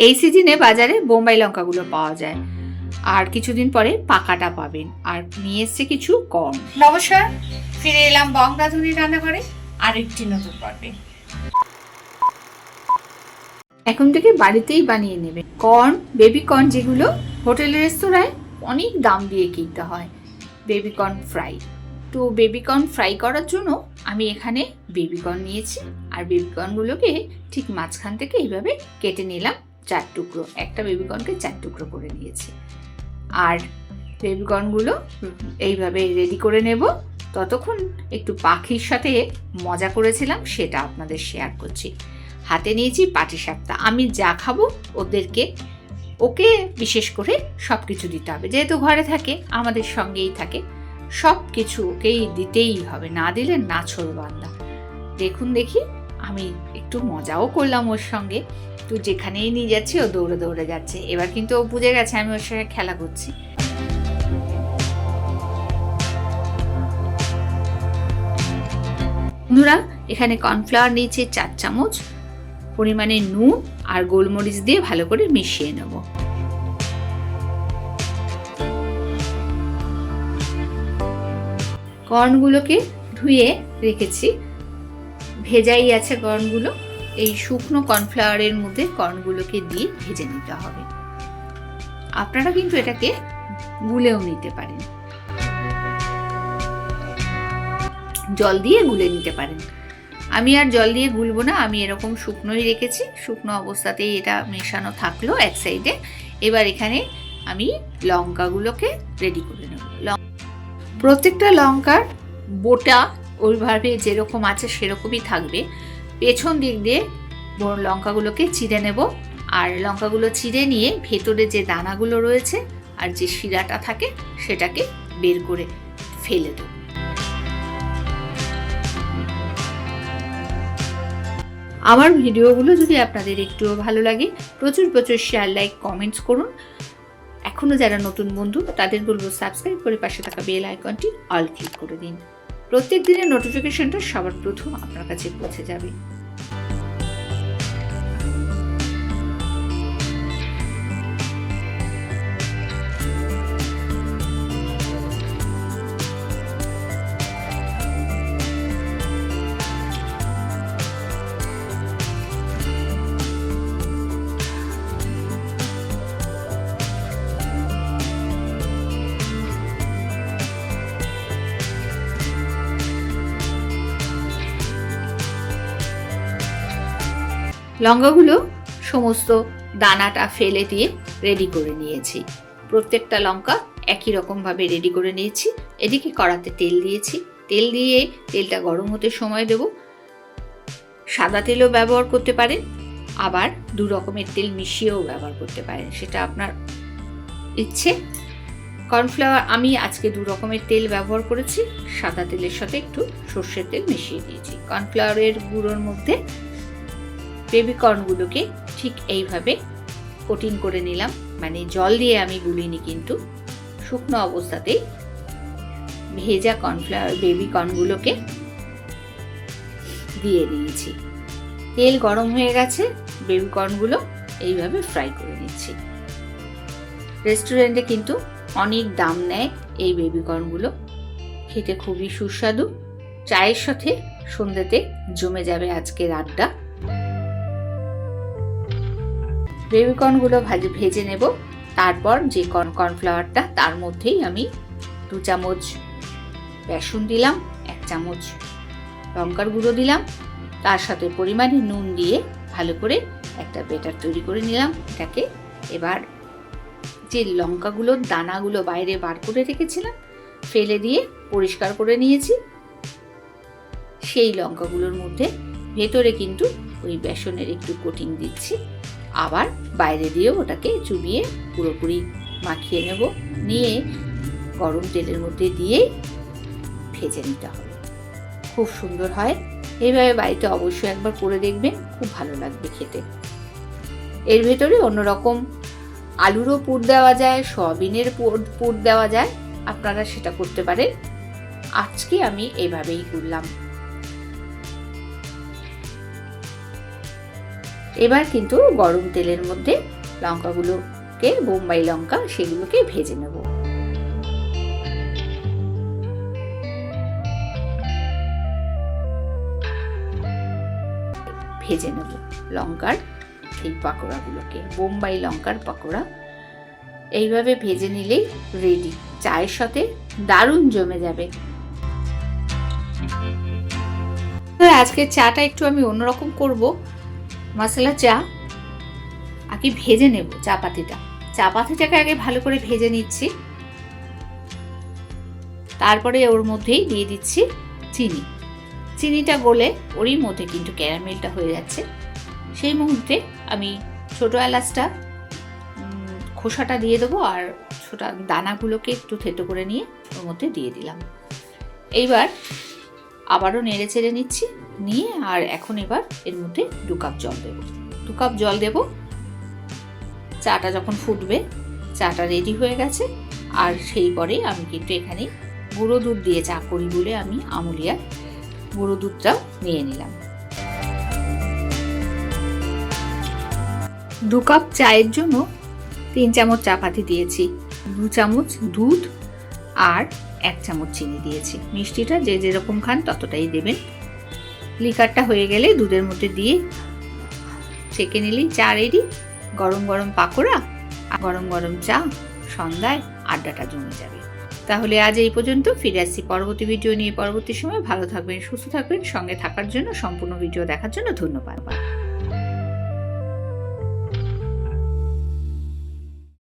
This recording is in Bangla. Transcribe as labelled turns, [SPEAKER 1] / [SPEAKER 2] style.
[SPEAKER 1] এই সিজনে বাজারে বোম্বাই লঙ্কাগুলো পাওয়া যায়, আর কিছুদিন পরে পাকাটা পাবেন। আর নিয়ে এসছে কিছু কর্ন। নমস্কার, ফিরে এলাম বং রাধুনী রান্নাঘরে আরেকটি নতুন পর্বে। এখন থেকে বাড়িতেই বানিয়ে নেবে কর্ন, বেবি কর্ন, যেগুলো হোটেলের রেস্তোরাঁয় অনেক দাম দিয়ে কিনতে হয়। Baby corn fry. তো বেবি কর্ন ফ্রাই করার জন্য আমি এখানে বেবি কর্ন নিয়েছি, আর বেবি কর্নগুলোকে ঠিক মাঝখান থেকে এইভাবে কেটে নিলাম 4 টুকরো। একটা বেবি কর্নকে 4 টুকরো করে নিয়েছি। আর বেবি কর্নগুলো এইভাবে রেডি করে নেব। ততক্ষণ একটু পাখির সাথে মজা করেছিলাম, সেটা আপনাদের শেয়ার করছি। হাতে নিয়েছি পাটিসাপটা। আমি যা খাবো ওকে বিশেষ করে সব কিছু দিতে হবে। যেহেতু ঘরে থাকে, আমাদের সঙ্গেই থাকে, সব কিছু ওকেই দিতেই হবে, না দিলে না ছোড়বান্দা। দেখুন, দেখি আমি একটু মজাও করলাম ওর সঙ্গে। তো যেখানেই নিয়ে যাচ্ছি ও দৌড়ে দৌড়ে যাচ্ছে। এবার কিন্তু ও বুঝে গেছে আমি ওর সঙ্গে খেলা করছি। বন্ধুরা, এখানে কর্নফ্লাওয়ার নিয়েছি 4 চামচ পরিমাণে, নুন আর গোলমরিচ দিয়ে ভালো করে মিশিয়ে নেব। কর্নগুলোকে ধুয়ে রেখেছি, ভেজাই আছে কর্নগুলো। এই শুকনো কর্নফ্লাওয়ারের মধ্যে কর্নগুলোকে দিয়ে ভেজে নিতে হবে। আপনারা কিন্তু এটাকে গুলেও নিতে পারেন, জল দিয়ে গুলে নিতে পারেন। আমি আর জল দিয়ে গুলবো না, আমি এরকম শুকনোই রেখেছি। শুকনো অবস্থাতেই এটা মেশানো থাকলো এক সাইডে। এবার এখানে আমি লঙ্কাগুলোকে রেডি করে নেব। প্রত্যেকটা লঙ্কার বোটা ওইভাবে যেরকম আছে সেরকমই থাকবে। পেছন দিক দিয়ে লঙ্কাগুলোকে চিড়ে নেব। আর লঙ্কাগুলো চিড়ে নিয়ে ভেতরে যে দানাগুলো রয়েছে আর যে শিরাটা থাকে সেটাকে বের করে ফেলে দেব। আমার ভিডিওগুলো যদি আপনাদের একটুও ভালো লাগে, প্রচুর প্রচুর শেয়ার, লাইক, কমেন্টস করুন। এখনো যারা নতুন বন্ধু তাদের বলবো সাবস্ক্রাইব করে পাশে থাকা বেল আইকনটি অল ক্লিক করে দিন। প্রত্যেক দিনের নোটিফিকেশনটা সবার প্রথম আপনার কাছে পৌঁছে যাবে। লঙ্কাগুলো সমস্ত দানাটা ফেলে দিয়ে রেডি করে নিয়েছি। প্রত্যেকটা লঙ্কা একই রকমভাবে রেডি করে নিয়েছি। এদিকে কড়াতে তেল দিয়েছি। তেল দিয়ে তেলটা গরম হতে সময় দেব। সাদা তেলও ব্যবহার করতে পারেন, আবার 2 রকমের তেল মিশিয়েও ব্যবহার করতে পারেন, সেটা আপনার ইচ্ছে। কর্নফ্লাওয়ার আমি আজকে 2 রকমের তেল ব্যবহার করেছি। সাদা তেলের সাথে একটু সর্ষের তেল মিশিয়ে দিয়েছি। কর্নফ্লাওয়ারের গুঁড়োর মধ্যে বেবি কর্নগুলোকে ঠিক এইভাবে কোটিং করে নিলাম। মানে জল দিয়ে আমি গুলিনি, কিন্তু শুকনো অবস্থাতেই ভেজা কর্নফ্লাওয়ার বেবি কর্নগুলোকে দিয়ে দিয়েছি। তেল গরম হয়ে গেছে, বেবি কর্নগুলো এইভাবে ফ্রাই করে নিচ্ছি। রেস্টুরেন্টে কিন্তু অনেক দাম নেয় এই বেবি কর্নগুলো, খেতে খুবই সুস্বাদু। চায়ের সাথে সন্ধ্যেতে জমে যাবে আজকের আড্ডা। বেবি কর্নগুলো ভেজে নেব। তারপর যে কর্নফ্লাওয়ারটা, তার মধ্যেই আমি 2 চামচ বেসন দিলাম, 1 চামচ লঙ্কার গুঁড়ো দিলাম, তার সাথে পরিমাণে নুন দিয়ে ভালো করে একটা ব্যাটার তৈরি করে নিলাম। এটাকে এবার যে লঙ্কাগুলোর দানাগুলো বাইরে বার করে রেখেছিলাম, ফেলে দিয়ে পরিষ্কার করে নিয়েছি, সেই লঙ্কাগুলোর মধ্যে ভেতরে কিন্তু ওই বেসনের একটু কোটিং দিচ্ছি। আবার বাইরে দিয়েও ওটাকে চুবিয়ে পুরোপুরি মাখিয়ে নেব। নিয়ে গরম তেলের মধ্যে দিয়ে ভেজে নিতে হবে। খুব সুন্দর হয়। এইভাবে বাড়িতে অবশ্যই একবার করে দেখবেন, খুব ভালো লাগবে খেতে। এর ভেতরে অন্যরকম আলুরও পুর দেওয়া যায়, সয়াবিনের পুর দেওয়া যায়, আপনারা সেটা করতে পারেন। আজকে আমি এভাবেই করলাম। এবার কিন্তু গরম তেলের মধ্যে লঙ্কাগুলোকে, বোম্বাই লঙ্কা, সেগুলোকে ভেজে নেব। ভেজে নেব লঙ্কার এই পাকোড়াগুলোকে, বোম্বাই লঙ্কার পাকোড়া। এইভাবে ভেজে নিলেই রেডি, চায়ের সাথে দারুণ জমে যাবে। আজকে চাটা একটু আমি অন্যরকম করব, মশলা চা। আগে ভেজে নেব চা পাতিটাকে আগে ভালো করে ভেজে নিচ্ছি। তারপরে ওর মধ্যেই দিয়ে দিচ্ছি চিনিটা গলে ওরই মধ্যে কিন্তু ক্যারামেলটা হয়ে যাচ্ছে। সেই মুহূর্তে আমি ছোট এলাচটা খোসাটা দিয়ে দেবো, আর ছোট দানাগুলোকে একটু থেতো করে নিয়ে ওর মধ্যে দিয়ে দিলাম। এইবার আবারও নেড়ে চেড়ে নিচ্ছি, নিয়ে আর এখন এবার এর মধ্যে 2 কাপ জল দেব। চাটা যখন ফুটবে, চাটা রেডি হয়ে গেছে। আর সেই পরে আমি কিন্তু এখানে গুঁড়ো দুধ দিয়ে চা করি বলে আমি আমুলিয়ার গুঁড়ো দুধটাও নিয়ে নিলাম। 2 কাপ চায়ের জন্য 3 চামচ চা পাতি দিয়েছি, 2 চামচ দুধ আর 1 চামচ চিনি দিয়েছি। মিষ্টিটা যে যেরকম খান ততটাই দেবেন। লিকারটা হয়ে গেলে দুধের মধ্যে দিয়ে ছেঁকে নিলেই চা রেডি। গরম গরম পাকোড়া, গরম গরম চা, সন্ধ্যায় আড্ডাটা জমে যাবে। তাহলে আজ এই পর্যন্ত, ফিরে আসছি পরবর্তী ভিডিও নিয়ে। পরবর্তী সময় ভালো থাকবেন, সুস্থ থাকবেন। সঙ্গে থাকার জন্য, সম্পূর্ণ ভিডিও দেখার জন্য ধন্যবাদ।